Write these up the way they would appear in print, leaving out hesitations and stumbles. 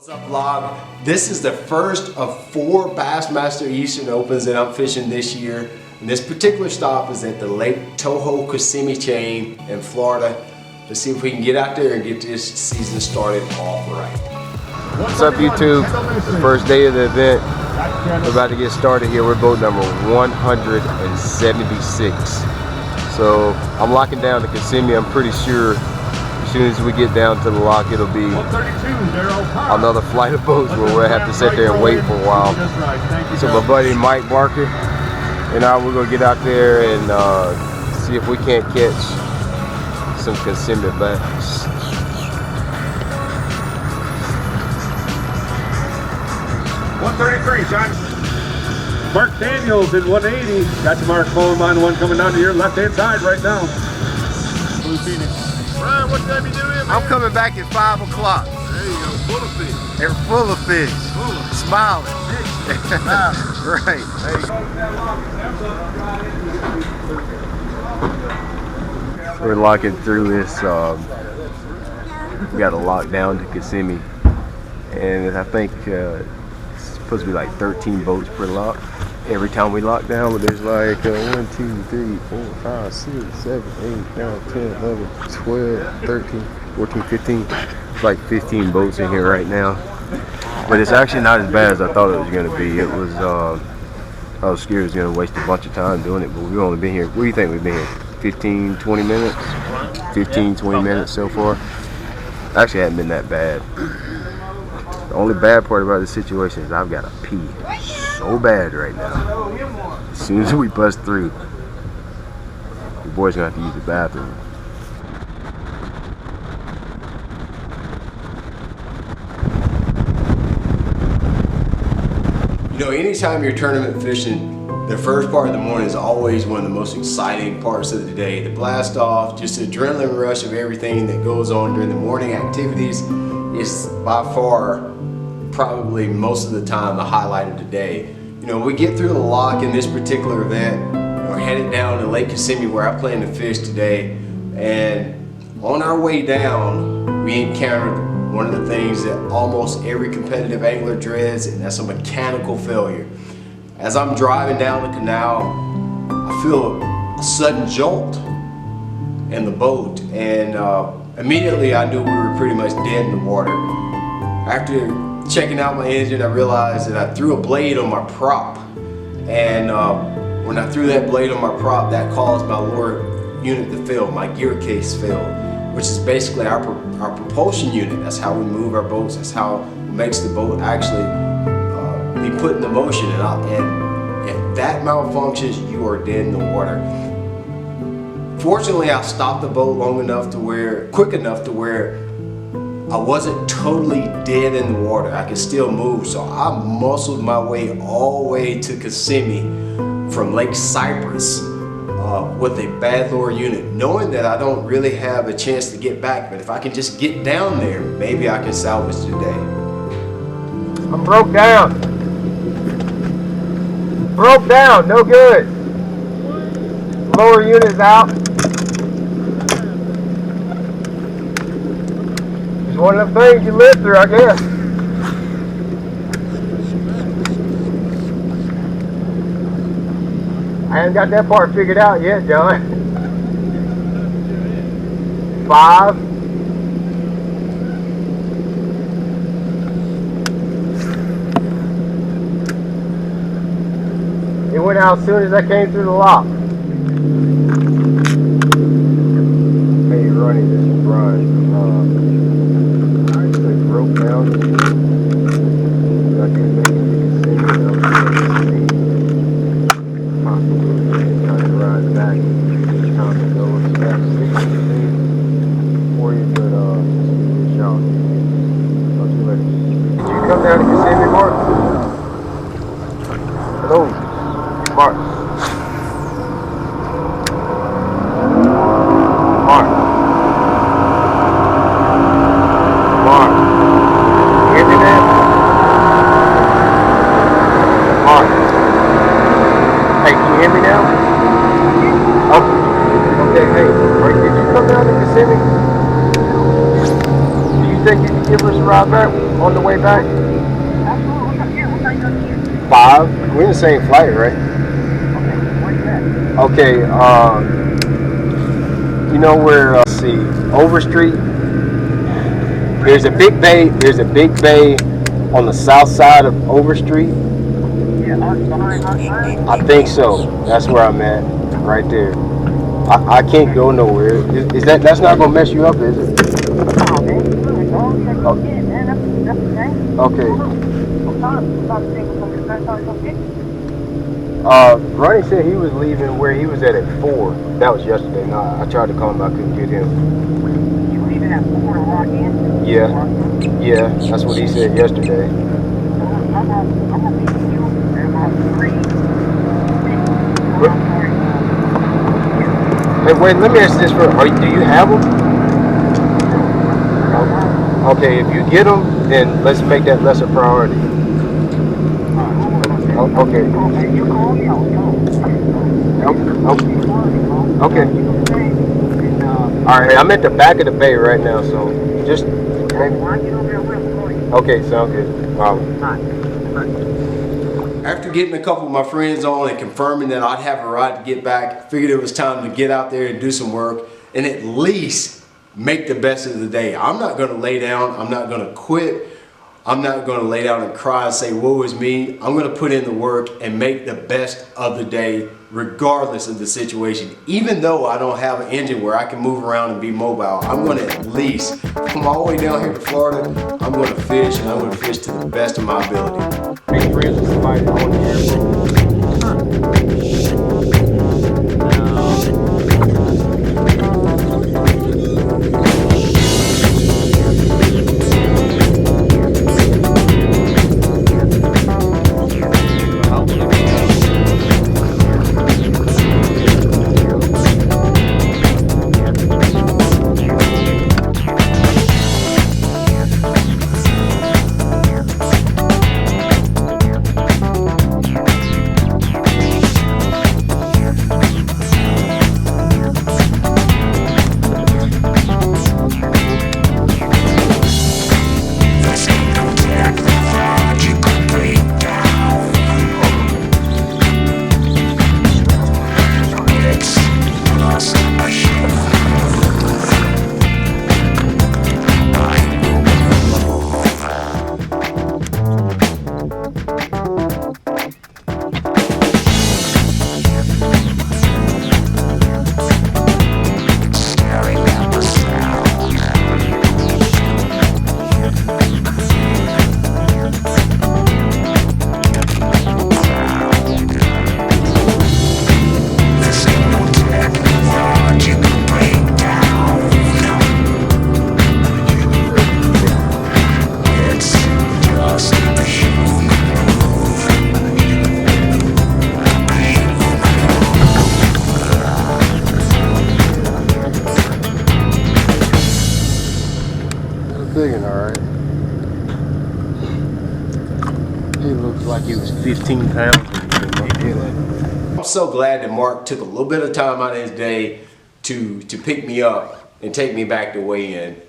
What's up, vlog? This is the first of 4 Bassmaster Eastern Opens that I'm fishing this year. And this particular stop is at the Lake Toho Kissimmee chain in Florida. Let's see if we can get out there and get this season started off right. What's up, YouTube? The first day of the event. We're about to get started here. We're boat number 176. So I'm locking down the Kissimmee. I'm pretty sure as soon as we get down to the lock, it'll be another flight of boats where we'll have to sit there and wait for a while. So my buddy Mike Barker and I, we're gonna get out there and see if we can't catch some Kissimmee bass. .133, Sean. Mark Daniels in 180. Got your Mark Coleman, one coming down to your left-hand side right now. Blue Phoenix. Ryan, what time you doing, man? I'm coming back at 5 o'clock. There you go, full of fish. They're full of fish. Full of smiling. Right. There you go. We're locking through this. We got to lock down to Kissimmee, and I think it's supposed to be like 13 boats per lock. Every time we lock down, but there's like 1, 2, 3, 4, 5, 6, 7, 8, 9, 10, 11, 12, 13, 14, 15. It's like 15 boats in here right now. But it's actually not as bad as I thought it was going to be. It was, I was scared it was going to waste a bunch of time doing it, but we've only been here, what do you think we've been here? 15, 20 minutes? 15, 20 minutes so far. Actually, it hasn't been that bad. The only bad part about this situation is I've got to pee so bad right now. As soon as we bust through, the boys gonna have to use the bathroom. You know, anytime you're tournament fishing, the first part of the morning is always one of the most exciting parts of the day. The blast off, just the adrenaline rush of everything that goes on during the morning activities is by far probably most of the time the highlight of the day. You know, we get through the lock in this particular event, we're headed down to Lake Kissimmee where I plan to fish today, and on our way down we encountered one of the things that almost every competitive angler dreads, and that's a mechanical failure. As I'm driving down the canal, I feel a sudden jolt in the boat, and immediately I knew we were pretty much dead in the water. After checking out my engine, I realized that I threw a blade on my prop, and when I threw that blade on my prop, that caused my lower unit to fail, my gear case failed, which is basically our propulsion unit. That's how we move our boats. That's how it makes the boat actually be put into motion. And if that malfunctions, you are dead in the water. Fortunately, I stopped the boat quick enough to where I wasn't totally dead in the water. I could still move, so I muscled my way all the way to Kissimmee from Lake Cypress with a bad lower unit, knowing that I don't really have a chance to get back, but if I can just get down there, maybe I can salvage the day. I'm broke down. Broke down, no good. Lower unit's out. It's one of the things you live through, I guess. I haven't got that part figured out yet, John. 5. It went out as soon as I came through the lock. Maybe running this run. Broke down. I can make it possibly trying to ride back each time it goes. So that's 16 for you, but just give me a shot. Talk to you later. Did you come down to Kissimmee, Mark? Hello, Mark. Mark. Mark. Hear me now? Mark. Hey, can you hear me now? Oh, okay, hey, did you come down to Kissimmee? Do you think you can give us a ride back? on the way back? Absolutely. Yeah, what time you gonna get? 5. We're in the same flight, right? Okay, where you at? Okay, you know where, let's see, Overstreet? There's a big bay on the south side of Overstreet. Yeah, behind Latimer? I think so. That's where I'm at, right there. I can't go nowhere. That's not gonna mess you up, is it? Oh, man, you good, dog. You gotta go get it, man. That's the thing. Okay. What time? What time you think we're gonna go get it? Ronnie said he was leaving where he was at 4. That was yesterday. No, I tried to call him, I couldn't get him. You leaving at 4 to lock in? Yeah, that's what he said yesterday. I'm gonna meet you at about 3. Hey, wait, let me ask this first. Do you have them? Okay, if you get them, then let's make that less a priority. Okay. You call me, I'll go. Okay. Alright, I'm at the back of the bay right now, so just... Okay, sounds good. After getting a couple of my friends on and confirming that I'd have a ride to get back, figured it was time to get out there and do some work and at least make the best of the day. I'm not going to lay down. I'm not going to quit. I'm not going to lay down and cry and say, woe is me. I'm going to put in the work and make the best of the day regardless of the situation. Even though I don't have an engine where I can move around and be mobile, I'm going to at least come all the way down here to Florida. I'm going to fish, and I'm going to fish to the best of my ability. Make friends with somebody on the airport. Big one, alright. He looks like he was 15 pounds. I'm so glad that Mark took a little bit of time out of his day to pick me up and take me back to weigh in.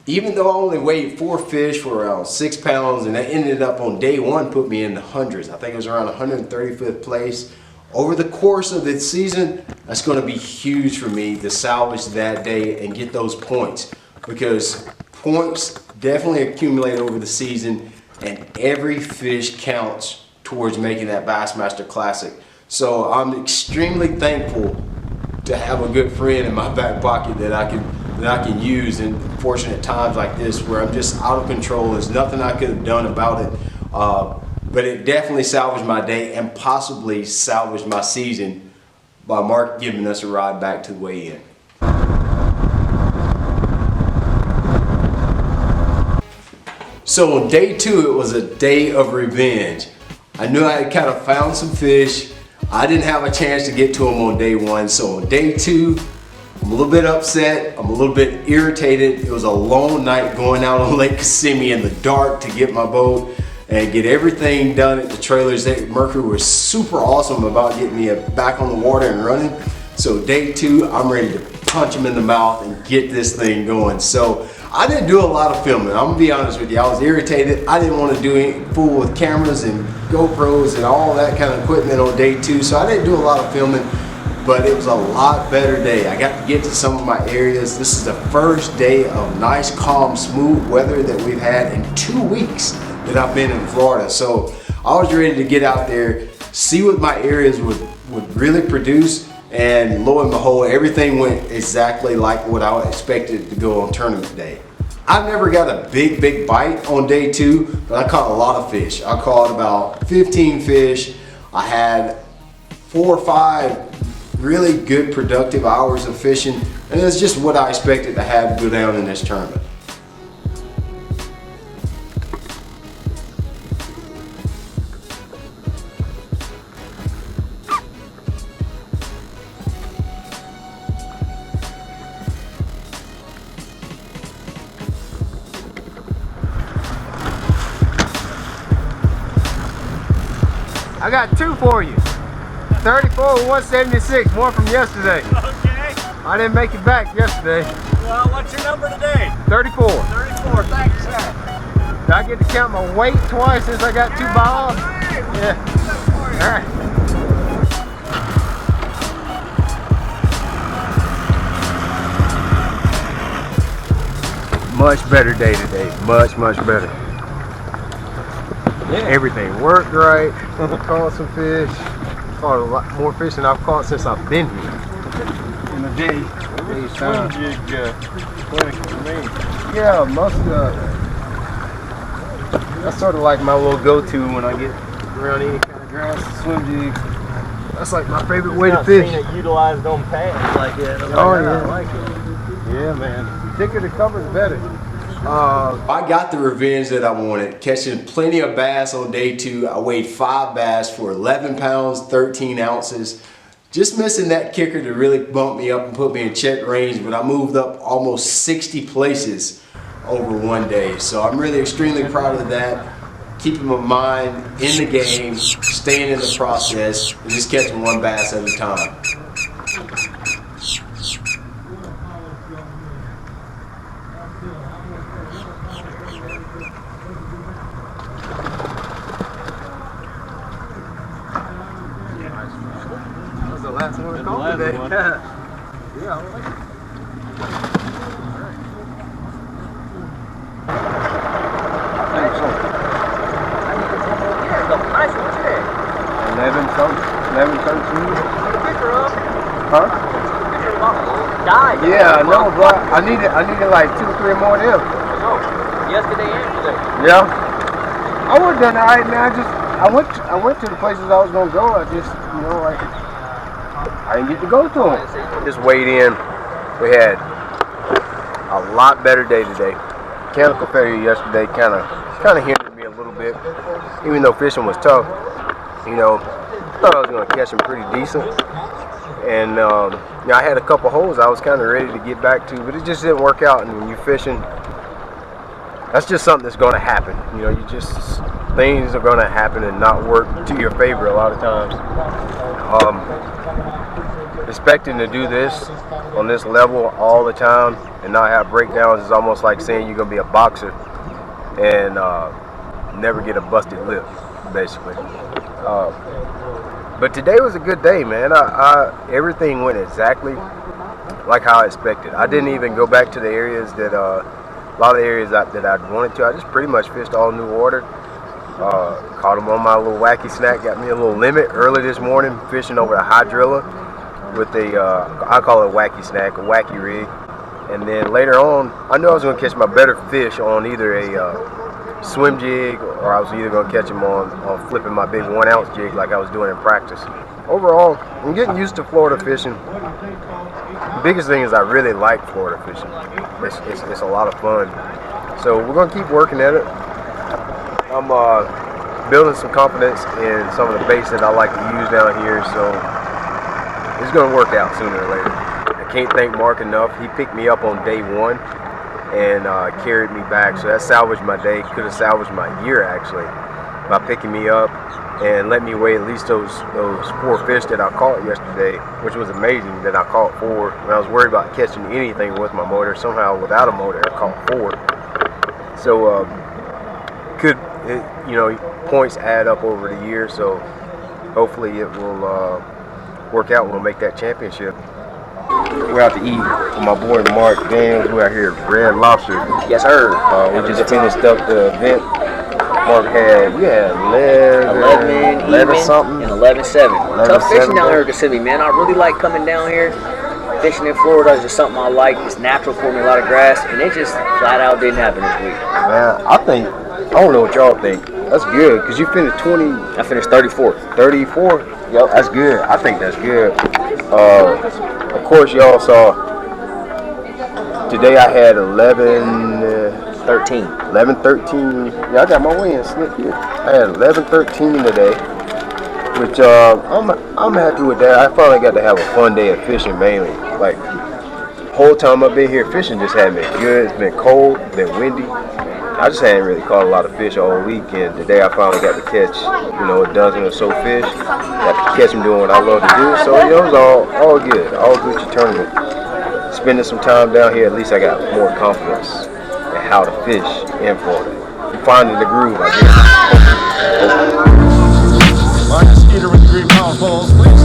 Even though I only weighed 4 fish for around 6 pounds, and that ended up on day 1 put me in the hundreds. I think it was around 135th place. Over the course of the season, that's going to be huge for me to salvage that day and get those points, because points definitely accumulate over the season, and every fish counts towards making that Bassmaster Classic. So I'm extremely thankful to have a good friend in my back pocket that I can use in fortunate times like this where I'm just out of control. There's nothing I could have done about it, but it definitely salvaged my day and possibly salvaged my season by Mark giving us a ride back to the weigh-in. So on day 2, it was a day of revenge. I knew I had kind of found some fish. I didn't have a chance to get to them on day 1. So on day 2, I'm a little bit upset. I'm a little bit irritated. It was a long night going out on Lake Kissimmee in the dark to get my boat and get everything done at the trailers. Mercury was super awesome about getting me back on the water and running. So day 2, I'm ready to punch him in the mouth and get this thing going. So I didn't do a lot of filming. I'm gonna be honest with you. I was irritated. I didn't want to do it fool with cameras and GoPros and all that kind of equipment on day 2, so I didn't do a lot of filming. But it was a lot better day. I got to get to some of my areas. This is the first day of nice, calm, smooth weather that we've had in 2 weeks that I've been in Florida. So I was ready to get out there, see what my areas would really produce, and lo and behold, everything went exactly like what I expected to go on tournament day. I never got a big bite on day 2, but I caught a lot of fish. I caught about 15 fish. I had 4 or 5 really good productive hours of fishing, and it's just what I expected to have go down in this tournament. I got 2 for you. 34 and 176, more from yesterday. Okay. I didn't make it back yesterday. Well, what's your number today? 34. 34. Thank you, sir. Did I get to count my weight twice since I got 2 balls? Yeah. All right. Much better day today. Much better. Yeah. Everything worked right. Caught some fish. Caught a lot more fish than I've caught since I've been here. In a day. Swim jig clinic for me. Yeah, that's sort of like my little go-to when I get around any kind of grass, swim jig. That's like my favorite way to fish. I've seen it utilized on pads like that. Oh, yeah. I like it. Yeah, man. The thicker the cover, the better. I got the revenge that I wanted, catching plenty of bass on day 2. I weighed 5 bass for 11 pounds, 13 ounces. Just missing that kicker to really bump me up and put me in check range, but I moved up almost 60 places over one day. So I'm really extremely proud of that. Keeping my mind in the game, staying in the process, and just catching 1 bass at a time. The last one The caught last today. one. Yeah, I like it. Nice one today. 11, 13. Picture up. Huh? Picture of died. Yeah, no, bro. I needed like 2 or 3 more of them. No. Yesterday and today. Yeah. I would have done all right, man. I went to the places I was gonna go. I just, you know, like I didn't get to go to them. Just weighed in. We had a lot better day today. Mechanical failure yesterday kind of hindered me a little bit. Even though fishing was tough, you know, I thought I was gonna catch them pretty decent. And you know, I had a couple holes I was kind of ready to get back to, but it just didn't work out. And when you're fishing, that's just something that's going to happen. You know, things are going to happen and not work to your favor a lot of times. Expecting to do this on this level all the time and not have breakdowns is almost like saying you're going to be a boxer and never get a busted lip, basically. But today was a good day, man. Everything went exactly like how I expected. I didn't even go back to the areas that a lot of the areas that I'd wanted to. I just pretty much fished all new water. Caught them on my little wacky snack. Got me a little limit early this morning, fishing over the hydrilla with I call it a wacky snack, a wacky rig. And then later on, I knew I was going to catch my better fish on either a swim jig, or I was either going to catch them on flipping my big 1 ounce jig like I was doing in practice. Overall, I'm getting used to Florida fishing. The biggest thing is I really like Florida fishing. It's a lot of fun. So we're going to keep working at it. I'm building some confidence in some of the baits that I like to use down here, so it's going to work out sooner or later. I can't thank Mark enough. He picked me up on day 1 and carried me back, so that salvaged my day. Could have salvaged my year, actually. by picking me up and let me weigh at least those 4 fish that I caught yesterday, which was amazing that I caught 4. When I was worried about catching anything with my motor, somehow without a motor I caught 4. So points add up over the year, so hopefully it will work out. We'll make that championship. We're out to eat with my boy Mark Daniels. We're out here at Red Lobster. Yes, sir. We just finished up the event. Mark had 11 something and 11-7. Tough fishing down here in Kissimmee, man. I really like coming down here. Fishing in Florida is just something I like. It's natural for me, a lot of grass, and it just flat out didn't happen this week. Man, I don't know what y'all think. That's good, because you finished 20. I finished 34. 34? Yep. That's good. I think that's good. Of course, y'all saw today I had 13. 11-13. Yeah, I got my weigh-in slip here. I had 11-13 today, which I'm happy with that. I finally got to have a fun day of fishing mainly. Like, the whole time I've been here, fishing just hadn't been good. It's been cold, been windy. I just hadn't really caught a lot of fish all weekend. Today I finally got to catch, a dozen or so fish. Got to catch them doing what I love to do. So, it was all good. All good to tournament. Spending some time down here, at least I got more confidence in how to fish in Florida. I'm finding the groove, I guess. Skeeter with the green power poles, please.